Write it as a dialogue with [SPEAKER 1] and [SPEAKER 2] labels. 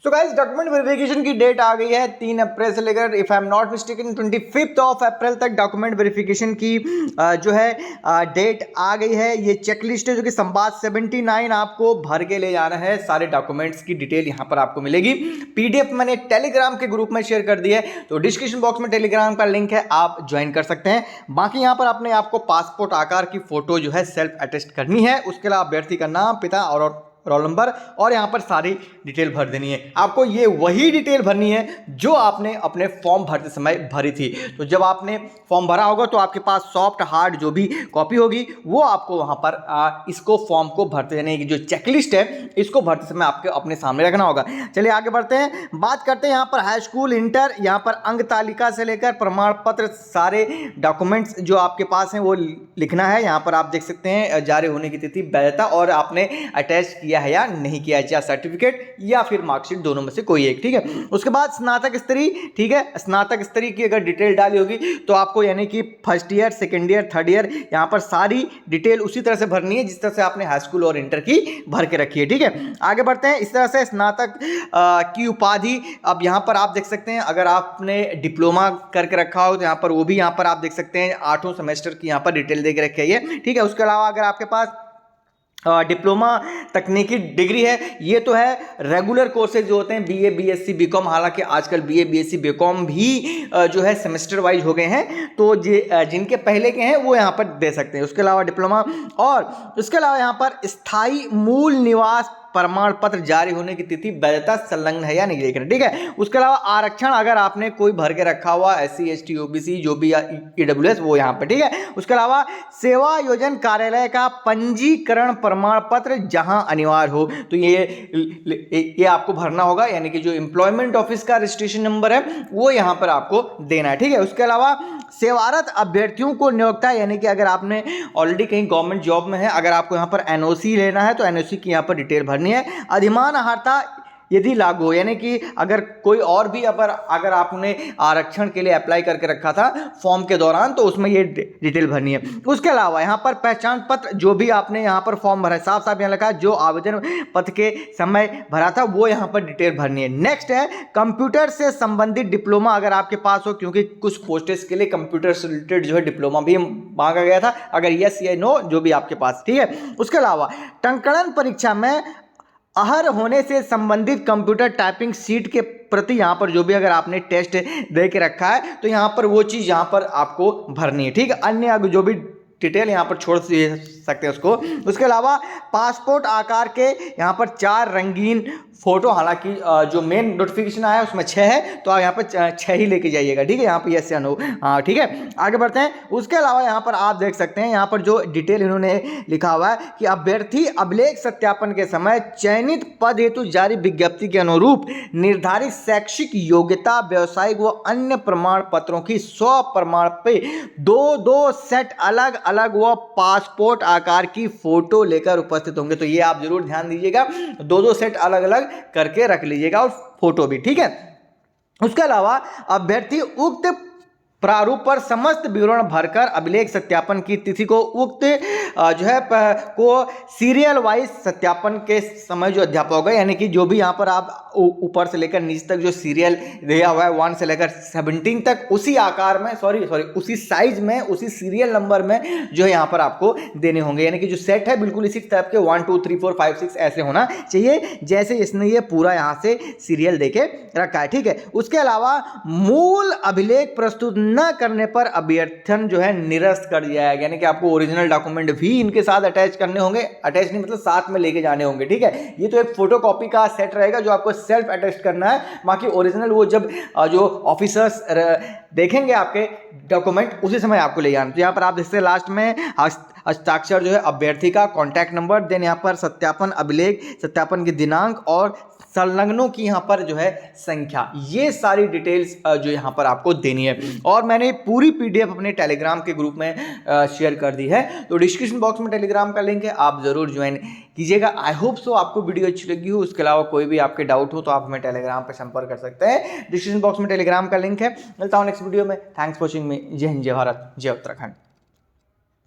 [SPEAKER 1] So guys document verification की date आ गई है 3 अप्रैल से लेकर if I am not mistaken 25 of April तक डॉक्यूमेंट वेरिफिकेशन की जो है डेट आ गई है। ये चेकलिस्ट है जो कि संवाद 79 आपको भर के ले जाना है। सारे डॉक्यूमेंट्स की डिटेल यहाँ पर आपको मिलेगी। पीडीएफ मैंने टेलीग्राम के ग्रुप में शेयर कर दी है, तो डिस्क्रिप्शन बॉक्स में टेलीग्राम का लिंक है, आप ज्वाइन कर सकते हैं। बाकी यहाँ पर अपने आपको पासपोर्ट आकार की फोटो जो है सेल्फ अटेस्ट करनी है। उसके अलावा अभ्यर्थी का नाम, पिता और रोल नंबर और यहाँ पर सारी डिटेल भर देनी है। आपको ये वही डिटेल भरनी है जो आपने अपने फॉर्म भरते समय भरी थी। तो जब आपने फॉर्म भरा होगा तो आपके पास सॉफ्ट हार्ड जो भी कॉपी होगी वो आपको वहाँ पर इसको फॉर्म को भरते जाने की जो चेकलिस्ट है इसको भरते समय आपके अपने सामने रखना होगा। चलिए आगे बढ़ते हैं, बात करते हैं यहाँ पर हाई स्कूल, इंटर, यहाँ पर अंक तालिका से लेकर प्रमाण पत्र सारे डॉक्यूमेंट्स जो आपके पास हैं वो लिखना है। यहाँ पर आप देख सकते हैं जारी होने की तिथि, वैधता और आपने अटैच किया है या नहीं किया है, या सर्टिफिकेट या फिर मार्कशीट, दोनों में से कोई एक। ठीक है, उसके बाद स्नातक स्तरीय, ठीक है, स्नातक स्तरीय की अगर डिटेल डाली होगी तो आपको यानी कि first year, second year, third year, यहाँ पर सारी डिटेल उसी तरह से भरनी है जिस तरह से आपने हाई स्कूल और इंटर की भर के रखी है। ठीक है, आगे बढ़ते हैं। इस तरह से स्नातक की उपाधि, अब यहाँ पर आप देख सकते हैं अगर आपने डिप्लोमा करके रखा हो तो यहाँ पर वो भी यहाँ पर आप देख सकते हैं 8वें सेमेस्टर की यहाँ पर डिटेल दे के रखी है। ठीक है, उसके अलावा अगर आपके पास डिप्लोमा तकनीकी डिग्री है, ये तो है रेगुलर कोर्सेज जो होते हैं बीए, बीएससी, बीकॉम, हालांकि आजकल बीए, बीएससी, बीकॉम भी जो है सेमेस्टर वाइज हो गए हैं, तो जिनके पहले के हैं वो यहाँ पर दे सकते हैं। उसके अलावा डिप्लोमा और उसके अलावा यहाँ पर स्थायी मूल निवास प्रमाण पत्र जारी होने की तिथि, वैधता संलग्न है या नहीं देखना। ठीक है, उसके अलावा आरक्षण अगर आपने कोई भर के रखा हुआ SC, ST, OBC जो भी EWS वो यहाँ पर। ठीक है, उसके अलावा सेवा योजन कार्यालय का पंजीकरण प्रमाण पत्र जहां अनिवार्य हो तो ये आपको भरना होगा, यानी कि जो एम्प्लॉयमेंट ऑफिस का रजिस्ट्रेशन नंबर है वो यहाँ पर आपको देना है। ठीक है, उसके अलावा सेवारत अभ्यर्थियों को नियोक्ता, यानी कि अगर आपने ऑलरेडी कहीं गवर्नमेंट जॉब में है, अगर आपको यहाँ पर NOC लेना है तो NOC की यहाँ पर डिटेल भरनी है। अधिमान अहर्ता यदि लागू हो, यानी कि अगर कोई और भी अगर आपने आरक्षण के लिए अप्लाई करके रखा था फॉर्म के दौरान तो उसमें ये डिटेल भरनी है। उसके अलावा यहाँ पर पहचान पत्र जो भी आपने यहाँ पर फॉर्म भरा है, साफ साफ यहाँ लिखा है जो आवेदन पत्र के समय भरा था वो यहाँ पर डिटेल भरनी है। नेक्स्ट है कंप्यूटर से संबंधित डिप्लोमा अगर आपके पास हो, क्योंकि कुछ पोस्टेज के लिए कंप्यूटर से रिलेटेड जो है डिप्लोमा भी मांगा गया था, अगर यस या नो जो भी आपके पास। ठीक है, उसके अलावा टंकणन परीक्षा में अहर होने से संबंधित कंप्यूटर टाइपिंग सीट के प्रति यहाँ पर जो भी अगर आपने टेस्ट दे के रखा है तो यहाँ पर वो चीज़ यहाँ पर आपको भरनी है। ठीक है, अन्य जो भी डिटेल यहाँ पर छोड़ सकते हैं उसको। उसके अलावा पासपोर्ट आकार के यहाँ पर 4 रंगीन फोटो, हालांकि जो मेन नोटिफिकेशन आया है उसमें 6 है तो आप यहाँ पर 6 ही लेके जाइएगा। ठीक है, यहाँ पर यस या नो। हाँ ठीक है, आगे बढ़ते हैं। उसके अलावा यहाँ पर आप देख सकते हैं यहाँ पर जो डिटेल इन्होंने लिखा हुआ है कि अभ्यर्थी अभिलेख सत्यापन के समय चयनित पद हेतु जारी विज्ञप्ति के अनुरूप निर्धारित शैक्षिक योग्यता, व्यावसायिक व अन्य प्रमाण पत्रों की 100 प्रमाण पे 2 सेट अलग अलग व पासपोर्ट आकार की फोटो लेकर उपस्थित होंगे। तो ये आप जरूर ध्यान दीजिएगा, 2 सेट अलग अलग करके रख लीजिएगा और फोटो भी। ठीक है, उसके अलावा अभ्यर्थी उक्त प्रारूप पर समस्त विवरण भरकर अभिलेख सत्यापन की तिथि को उक्त जो है को सीरियल वाइज सत्यापन के समय जो अध्यापक होगा, यानी कि जो भी यहाँ पर आप ऊपर से लेकर नीचे तक जो सीरियल दिया हुआ है 1 से लेकर 17 तक उसी आकार में उसी साइज में उसी सीरियल नंबर में जो है यहाँ पर आपको देने होंगे, यानी कि जो सेट है बिल्कुल इसी टाइप के 1 2 3 4 5 6 ऐसे होना चाहिए जैसे इसने ये पूरा यहाँ से सीरियल देके रखा है। ठीक है, उसके अलावा मूल अभिलेख प्रस्तुत न करने पर अभ्यर्थन जो है निरस्त कर दिया है, यानी कि आपको ओरिजिनल डॉक्यूमेंट भी इनके साथ अटैच करने होंगे। अटैच नहीं मतलब साथ में लेके जाने होंगे। ठीक है, ये तो एक फोटोकॉपी का सेट रहेगा जो आपको सेल्फ अटैच करना है, बाकी ओरिजिनल वो जब जो ऑफिसर्स देखेंगे आपके डॉक्यूमेंट उसी समय आपको ले जाना। तो यहाँ पर आप देखते हैं लास्ट में हस्ताक्षर जो है अभ्यर्थी का, कॉन्टैक्ट नंबर, देन यहाँ पर सत्यापन अभिलेख, सत्यापन की दिनांक और संलग्नों की यहाँ पर जो है संख्या, ये सारी डिटेल्स जो यहाँ पर आपको देनी है। और मैंने पूरी PDF अपने टेलीग्राम के ग्रुप में शेयर कर दी है, तो डिस्क्रिप्शन बॉक्स में टेलीग्राम का लिंक है, आप ज़रूर ज्वाइन कीजिएगा। आई होप सो आपको वीडियो अच्छी लगी हो। उसके अलावा कोई भी आपके डाउट हो तो आप हमें टेलीग्राम पर संपर्क कर सकते हैं, डिस्क्रिप्शन बॉक्स में टेलीग्राम का लिंक है। मिलता हूँ नेक्स्ट वीडियो में। थैंक्स फॉर वॉचिंग मी। जय हिंद, जय भारत, जय उत्तराखंड।